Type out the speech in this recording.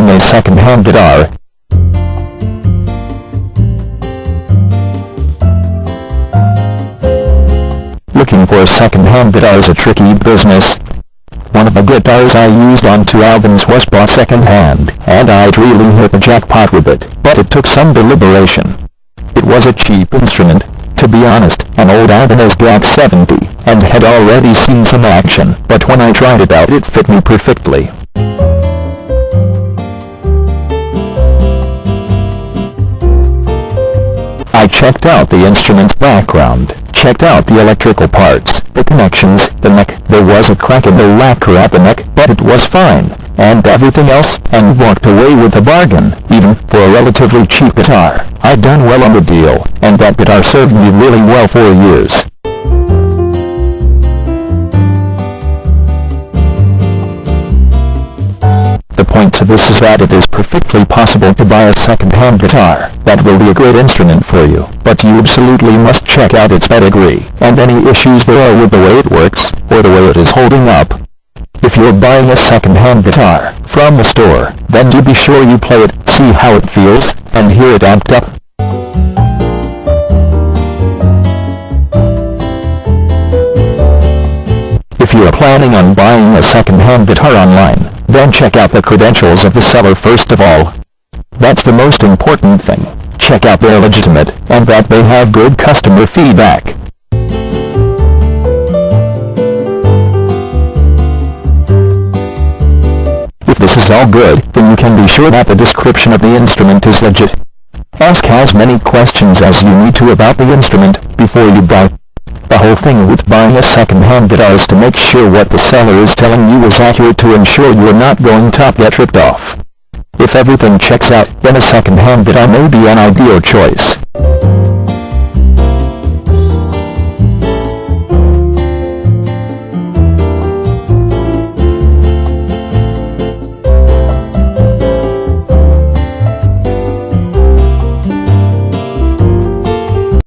buying a second-hand guitar. Looking for a second-hand guitar is a tricky business. One of the guitars I used on 2 albums was bought second-hand, and I'd really hit the jackpot with it, but it took some deliberation. It was a cheap instrument, to be honest, an old Ibanez GAC 70, and had already seen some action, but when I tried it out it fit me perfectly. I checked out the instrument's background, checked out the electrical parts, the connections, the neck. There was a crack in the lacquer at the neck, but it was fine, and everything else, and walked away with a bargain, even for a relatively cheap guitar. I'd done well on the deal, and that guitar served me really well for years. The point to this is that it is perfectly possible to buy a second-hand guitar that will be a great instrument for you, but you absolutely must check out its pedigree, and any issues there are with the way it works, or the way it is holding up. If you're buying a second-hand guitar from the store, then do be sure you play it, see how it feels, and hear it amped up. If you are planning on buying a second-hand guitar online, then check out the credentials of the seller first of all. That's the most important thing. Check out they're legitimate, and that they have good customer feedback. If this is all good, then you can be sure that the description of the instrument is legit. Ask as many questions as you need to about the instrument before you buy. The whole thing with buying a second-hand guitar is to make sure what the seller is telling you is accurate to ensure you are not going to get ripped off. If everything checks out, then a second-hand guitar may be an ideal choice.